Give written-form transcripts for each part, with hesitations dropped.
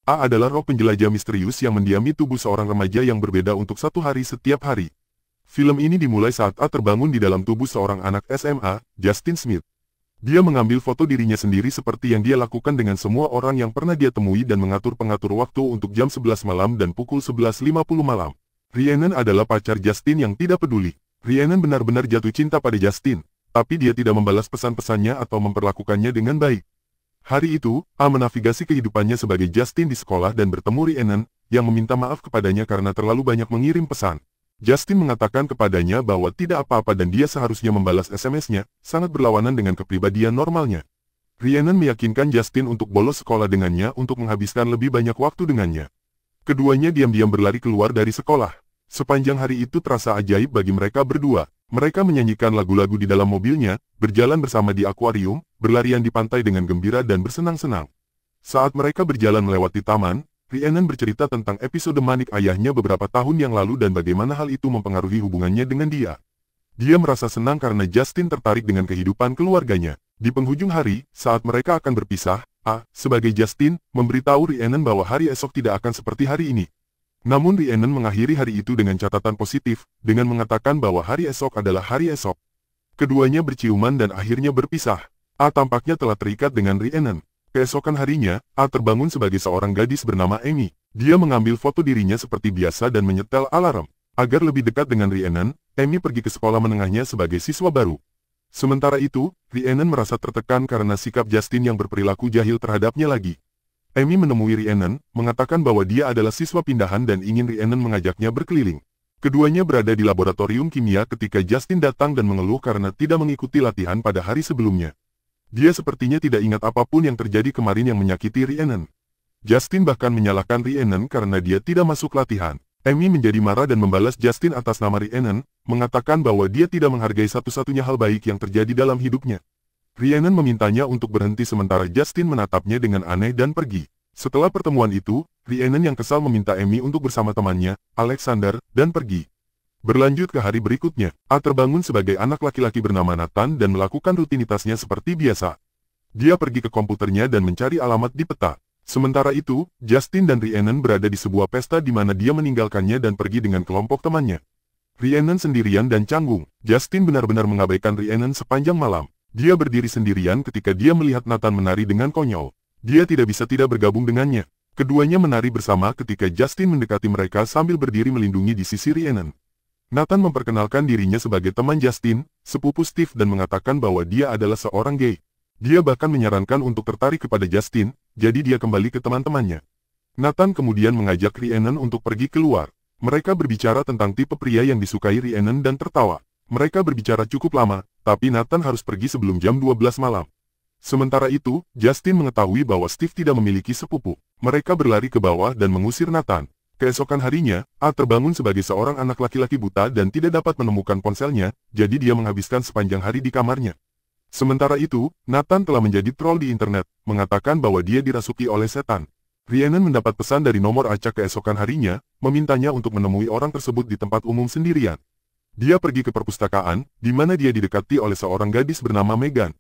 A adalah roh penjelajah misterius yang mendiami tubuh seorang remaja yang berbeda untuk satu hari setiap hari. Film ini dimulai saat A terbangun di dalam tubuh seorang anak SMA, Justin Smith. Dia mengambil foto dirinya sendiri seperti yang dia lakukan dengan semua orang yang pernah dia temui dan mengatur-pengatur waktu untuk jam 11 malam dan pukul 11.50 malam. Rhiannon adalah pacar Justin yang tidak peduli. Rhiannon benar-benar jatuh cinta pada Justin, tapi dia tidak membalas pesan-pesannya atau memperlakukannya dengan baik. Hari itu, A menavigasi kehidupannya sebagai Justin di sekolah dan bertemu Rhiannon, yang meminta maaf kepadanya karena terlalu banyak mengirim pesan. Justin mengatakan kepadanya bahwa tidak apa-apa dan dia seharusnya membalas SMS-nya, sangat berlawanan dengan kepribadian normalnya. Rhiannon meyakinkan Justin untuk bolos sekolah dengannya untuk menghabiskan lebih banyak waktu dengannya. Keduanya diam-diam berlari keluar dari sekolah. Sepanjang hari itu terasa ajaib bagi mereka berdua. Mereka menyanyikan lagu-lagu di dalam mobilnya, berjalan bersama di akuarium, berlarian di pantai dengan gembira dan bersenang-senang. Saat mereka berjalan melewati taman, Rhiannon bercerita tentang episode manik ayahnya beberapa tahun yang lalu dan bagaimana hal itu mempengaruhi hubungannya dengan dia. Dia merasa senang karena Justin tertarik dengan kehidupan keluarganya. Di penghujung hari, saat mereka akan berpisah, A, sebagai Justin, memberitahu Rhiannon bahwa hari esok tidak akan seperti hari ini. Namun Rhiannon mengakhiri hari itu dengan catatan positif, dengan mengatakan bahwa hari esok adalah hari esok. Keduanya berciuman dan akhirnya berpisah. A tampaknya telah terikat dengan Rhiannon. Keesokan harinya, A terbangun sebagai seorang gadis bernama Amy. Dia mengambil foto dirinya seperti biasa dan menyetel alarm. Agar lebih dekat dengan Rhiannon, Amy pergi ke sekolah menengahnya sebagai siswa baru. Sementara itu, Rhiannon merasa tertekan karena sikap Justin yang berperilaku jahil terhadapnya lagi. Amy menemui Rhiannon, mengatakan bahwa dia adalah siswa pindahan dan ingin Rhiannon mengajaknya berkeliling. Keduanya berada di laboratorium kimia ketika Justin datang dan mengeluh karena tidak mengikuti latihan pada hari sebelumnya. Dia sepertinya tidak ingat apapun yang terjadi kemarin yang menyakiti Rhiannon. Justin bahkan menyalahkan Rhiannon karena dia tidak masuk latihan. Amy menjadi marah dan membalas Justin atas nama Rhiannon, mengatakan bahwa dia tidak menghargai satu-satunya hal baik yang terjadi dalam hidupnya. Rhiannon memintanya untuk berhenti sementara Justin menatapnya dengan aneh dan pergi. Setelah pertemuan itu, Rhiannon yang kesal meminta Amy untuk bersama temannya, Alexander, dan pergi. Berlanjut ke hari berikutnya, A terbangun sebagai anak laki-laki bernama Nathan dan melakukan rutinitasnya seperti biasa. Dia pergi ke komputernya dan mencari alamat di peta. Sementara itu, Justin dan Rhiannon berada di sebuah pesta di mana dia meninggalkannya dan pergi dengan kelompok temannya. Rhiannon sendirian dan canggung. Justin benar-benar mengabaikan Rhiannon sepanjang malam. Dia berdiri sendirian ketika dia melihat Nathan menari dengan konyol. Dia tidak bisa tidak bergabung dengannya. Keduanya menari bersama ketika Justin mendekati mereka sambil berdiri melindungi di sisi Rhiannon. Nathan memperkenalkan dirinya sebagai teman Justin, sepupu Steve dan mengatakan bahwa dia adalah seorang gay. Dia bahkan menyarankan untuk tertarik kepada Justin, jadi dia kembali ke teman-temannya. Nathan kemudian mengajak Rhiannon untuk pergi keluar. Mereka berbicara tentang tipe pria yang disukai Rhiannon dan tertawa. Mereka berbicara cukup lama, tapi Nathan harus pergi sebelum jam 12 malam. Sementara itu, Justin mengetahui bahwa Steve tidak memiliki sepupu. Mereka berlari ke bawah dan mengusir Nathan. Keesokan harinya, A terbangun sebagai seorang anak laki-laki buta dan tidak dapat menemukan ponselnya, jadi dia menghabiskan sepanjang hari di kamarnya. Sementara itu, Nathan telah menjadi troll di internet, mengatakan bahwa dia dirasuki oleh setan. Rhiannon mendapat pesan dari nomor acak keesokan harinya, memintanya untuk menemui orang tersebut di tempat umum sendirian. Dia pergi ke perpustakaan, di mana dia didekati oleh seorang gadis bernama Megan.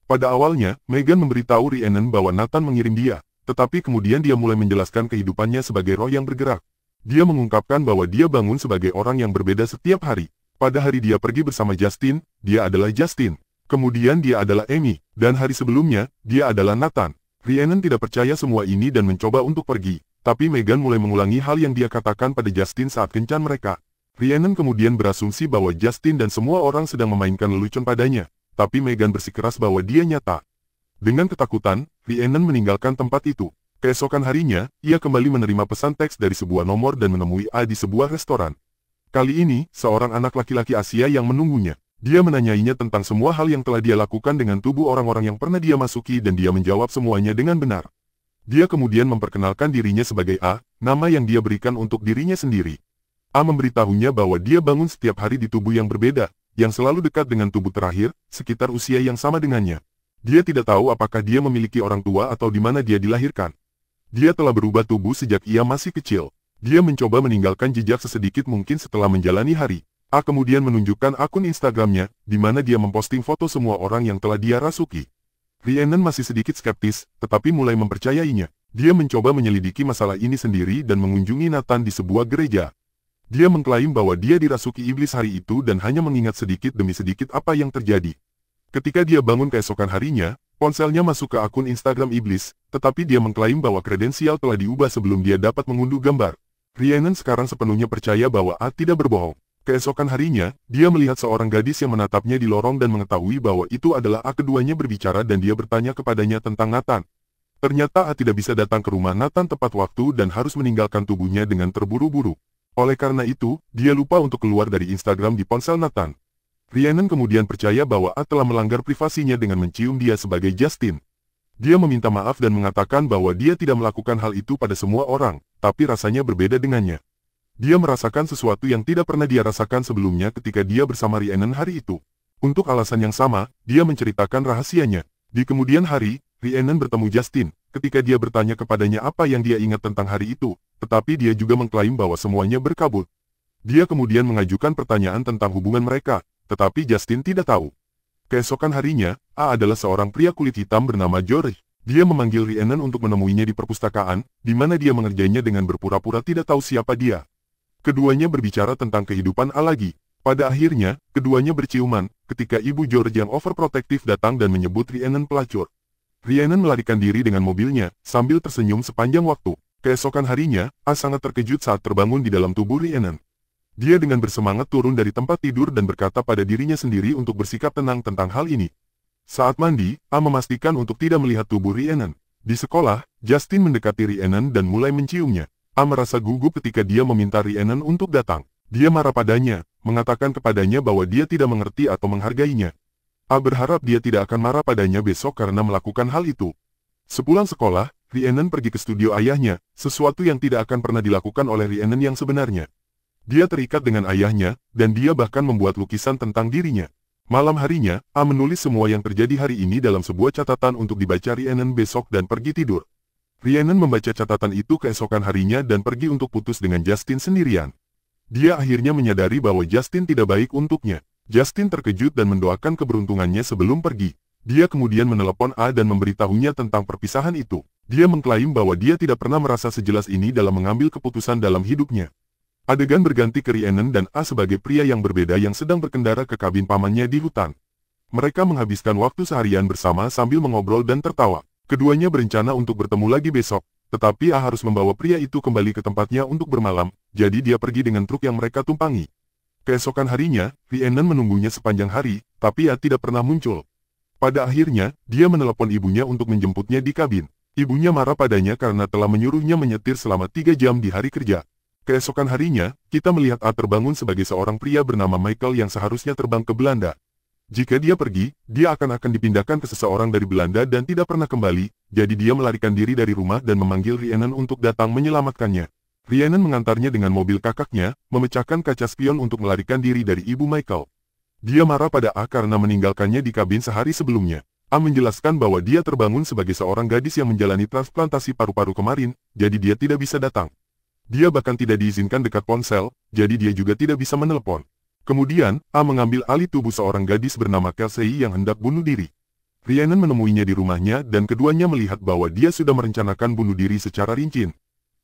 Pada awalnya, Megan memberitahu Rhiannon bahwa Nathan mengirim dia, tetapi kemudian dia mulai menjelaskan kehidupannya sebagai roh yang bergerak. Dia mengungkapkan bahwa dia bangun sebagai orang yang berbeda setiap hari. Pada hari dia pergi bersama Justin, dia adalah Justin. Kemudian dia adalah Amy, dan hari sebelumnya, dia adalah Nathan. Rhiannon tidak percaya semua ini dan mencoba untuk pergi, tapi Megan mulai mengulangi hal yang dia katakan pada Justin saat kencan mereka. Rhiannon kemudian berasumsi bahwa Justin dan semua orang sedang memainkan lelucon padanya, tapi Megan bersikeras bahwa dia nyata. Dengan ketakutan, Rhiannon meninggalkan tempat itu. Keesokan harinya, ia kembali menerima pesan teks dari sebuah nomor dan menemui A di sebuah restoran. Kali ini, seorang anak laki-laki Asia yang menunggunya. Dia menanyainya tentang semua hal yang telah dia lakukan dengan tubuh orang-orang yang pernah dia masuki dan dia menjawab semuanya dengan benar. Dia kemudian memperkenalkan dirinya sebagai A, nama yang dia berikan untuk dirinya sendiri. A memberitahunya bahwa dia bangun setiap hari di tubuh yang berbeda, yang selalu dekat dengan tubuh terakhir, sekitar usia yang sama dengannya. Dia tidak tahu apakah dia memiliki orang tua atau di mana dia dilahirkan. Dia telah berubah tubuh sejak ia masih kecil. Dia mencoba meninggalkan jejak sesedikit mungkin setelah menjalani hari. A kemudian menunjukkan akun Instagramnya, di mana dia memposting foto semua orang yang telah dia rasuki. Rhiannon masih sedikit skeptis, tetapi mulai mempercayainya. Dia mencoba menyelidiki masalah ini sendiri dan mengunjungi Nathan di sebuah gereja. Dia mengklaim bahwa dia dirasuki iblis hari itu dan hanya mengingat sedikit demi sedikit apa yang terjadi. Ketika dia bangun keesokan harinya, ponselnya masuk ke akun Instagram iblis, tetapi dia mengklaim bahwa kredensial telah diubah sebelum dia dapat mengunduh gambar. Rhiannon sekarang sepenuhnya percaya bahwa A tidak berbohong. Keesokan harinya, dia melihat seorang gadis yang menatapnya di lorong dan mengetahui bahwa itu adalah A. Keduanya berbicara dan dia bertanya kepadanya tentang Nathan. Ternyata A tidak bisa datang ke rumah Nathan tepat waktu dan harus meninggalkan tubuhnya dengan terburu-buru. Oleh karena itu, dia lupa untuk keluar dari Instagram di ponsel Nathan. Rhiannon kemudian percaya bahwa A telah melanggar privasinya dengan mencium dia sebagai Justin. Dia meminta maaf dan mengatakan bahwa dia tidak melakukan hal itu pada semua orang, tapi rasanya berbeda dengannya. Dia merasakan sesuatu yang tidak pernah dia rasakan sebelumnya ketika dia bersama Rhiannon hari itu. Untuk alasan yang sama, dia menceritakan rahasianya. Di kemudian hari, Rhiannon bertemu Justin, ketika dia bertanya kepadanya apa yang dia ingat tentang hari itu, tetapi dia juga mengklaim bahwa semuanya berkabut. Dia kemudian mengajukan pertanyaan tentang hubungan mereka, tetapi Justin tidak tahu. Keesokan harinya, A adalah seorang pria kulit hitam bernama George. Dia memanggil Rhiannon untuk menemuinya di perpustakaan, di mana dia mengerjainya dengan berpura-pura tidak tahu siapa dia. Keduanya berbicara tentang kehidupan A lagi. Pada akhirnya, keduanya berciuman, ketika ibu George yang overprotektif datang dan menyebut Rhiannon pelacur. Rhiannon melarikan diri dengan mobilnya, sambil tersenyum sepanjang waktu. Keesokan harinya, A sangat terkejut saat terbangun di dalam tubuh Rhiannon. Dia dengan bersemangat turun dari tempat tidur dan berkata pada dirinya sendiri untuk bersikap tenang tentang hal ini. Saat mandi, A memastikan untuk tidak melihat tubuh Rhiannon. Di sekolah, Justin mendekati Rhiannon dan mulai menciumnya. A merasa gugup ketika dia meminta Rhiannon untuk datang. Dia marah padanya, mengatakan kepadanya bahwa dia tidak mengerti atau menghargainya. A berharap dia tidak akan marah padanya besok karena melakukan hal itu. Sepulang sekolah, Rhiannon pergi ke studio ayahnya, sesuatu yang tidak akan pernah dilakukan oleh Rhiannon yang sebenarnya. Dia terikat dengan ayahnya, dan dia bahkan membuat lukisan tentang dirinya. Malam harinya, A menulis semua yang terjadi hari ini dalam sebuah catatan untuk dibaca Rhiannon besok dan pergi tidur. Rhiannon membaca catatan itu keesokan harinya dan pergi untuk putus dengan Justin sendirian. Dia akhirnya menyadari bahwa Justin tidak baik untuknya. Justin terkejut dan mendoakan keberuntungannya sebelum pergi. Dia kemudian menelepon A dan memberitahunya tentang perpisahan itu. Dia mengklaim bahwa dia tidak pernah merasa sejelas ini dalam mengambil keputusan dalam hidupnya. Adegan berganti ke Rhiannon dan A sebagai pria yang berbeda yang sedang berkendara ke kabin pamannya di hutan. Mereka menghabiskan waktu seharian bersama sambil mengobrol dan tertawa. Keduanya berencana untuk bertemu lagi besok, tetapi A harus membawa pria itu kembali ke tempatnya untuk bermalam, jadi dia pergi dengan truk yang mereka tumpangi. Keesokan harinya, Rhiannon menunggunya sepanjang hari, tapi A tidak pernah muncul. Pada akhirnya, dia menelepon ibunya untuk menjemputnya di kabin. Ibunya marah padanya karena telah menyuruhnya menyetir selama 3 jam di hari kerja. Keesokan harinya, kita melihat A terbangun sebagai seorang pria bernama Michael yang seharusnya terbang ke Belanda. Jika dia pergi, dia akan dipindahkan ke seseorang dari Belanda dan tidak pernah kembali, jadi dia melarikan diri dari rumah dan memanggil Rhiannon untuk datang menyelamatkannya. Rhiannon mengantarnya dengan mobil kakaknya, memecahkan kaca spion untuk melarikan diri dari ibu Michael. Dia marah pada A karena meninggalkannya di kabin sehari sebelumnya. A menjelaskan bahwa dia terbangun sebagai seorang gadis yang menjalani transplantasi paru-paru kemarin, jadi dia tidak bisa datang. Dia bahkan tidak diizinkan dekat ponsel, jadi dia juga tidak bisa menelepon. Kemudian, A mengambil alih tubuh seorang gadis bernama Kelsey yang hendak bunuh diri. Rhiannon menemuinya di rumahnya dan keduanya melihat bahwa dia sudah merencanakan bunuh diri secara rinci.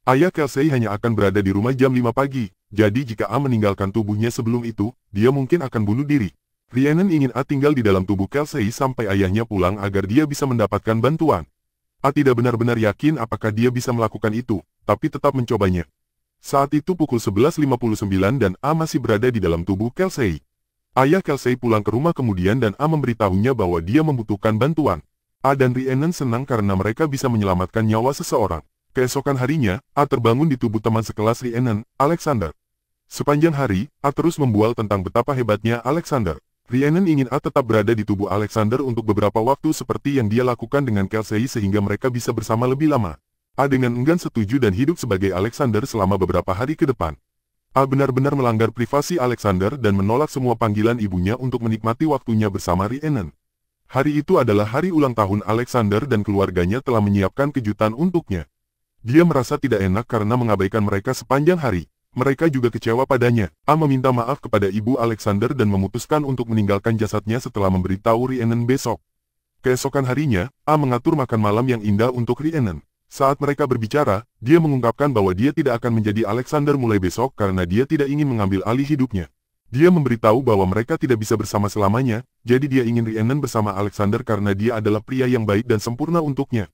Ayah Kelsey hanya akan berada di rumah jam 5 pagi, jadi jika A meninggalkan tubuhnya sebelum itu, dia mungkin akan bunuh diri. Rhiannon ingin A tinggal di dalam tubuh Kelsey sampai ayahnya pulang agar dia bisa mendapatkan bantuan. A tidak benar-benar yakin apakah dia bisa melakukan itu, tapi tetap mencobanya. Saat itu pukul 11.59 dan A masih berada di dalam tubuh Kelsey. Ayah Kelsey pulang ke rumah kemudian dan A memberitahunya bahwa dia membutuhkan bantuan. A dan Rhiannon senang karena mereka bisa menyelamatkan nyawa seseorang. Keesokan harinya, A terbangun di tubuh teman sekelas Rhiannon, Alexander. Sepanjang hari, A terus membual tentang betapa hebatnya Alexander. Rhiannon ingin A tetap berada di tubuh Alexander untuk beberapa waktu seperti yang dia lakukan dengan Kelsey sehingga mereka bisa bersama lebih lama. A dengan enggan setuju dan hidup sebagai Alexander selama beberapa hari ke depan. A benar-benar melanggar privasi Alexander dan menolak semua panggilan ibunya untuk menikmati waktunya bersama Rhiannon. Hari itu adalah hari ulang tahun Alexander dan keluarganya telah menyiapkan kejutan untuknya. Dia merasa tidak enak karena mengabaikan mereka sepanjang hari. Mereka juga kecewa padanya. A meminta maaf kepada ibu Alexander dan memutuskan untuk meninggalkan jasadnya setelah memberitahu Rhiannon besok. Keesokan harinya, A mengatur makan malam yang indah untuk Rhiannon. Saat mereka berbicara, dia mengungkapkan bahwa dia tidak akan menjadi Alexander mulai besok karena dia tidak ingin mengambil alih hidupnya. Dia memberitahu bahwa mereka tidak bisa bersama selamanya, jadi dia ingin Rhiannon bersama Alexander karena dia adalah pria yang baik dan sempurna untuknya.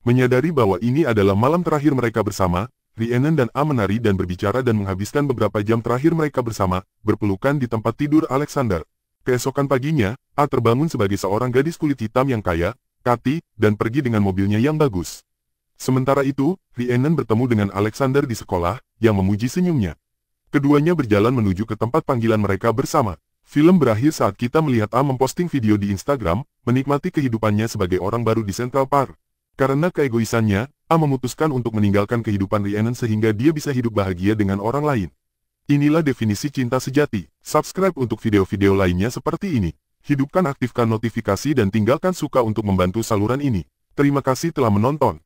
Menyadari bahwa ini adalah malam terakhir mereka bersama, Rhiannon dan A menari dan berbicara dan menghabiskan beberapa jam terakhir mereka bersama, berpelukan di tempat tidur Alexander. Keesokan paginya, A terbangun sebagai seorang gadis kulit hitam yang kaya, Cathy, dan pergi dengan mobilnya yang bagus. Sementara itu, Rhiannon bertemu dengan Alexander di sekolah, yang memuji senyumnya. Keduanya berjalan menuju ke tempat panggilan mereka bersama. Film berakhir saat kita melihat A memposting video di Instagram, menikmati kehidupannya sebagai orang baru di Central Park. Karena keegoisannya, A memutuskan untuk meninggalkan kehidupan Rhiannon sehingga dia bisa hidup bahagia dengan orang lain. Inilah definisi cinta sejati. Subscribe untuk video-video lainnya seperti ini. Hidupkan aktifkan notifikasi dan tinggalkan suka untuk membantu saluran ini. Terima kasih telah menonton.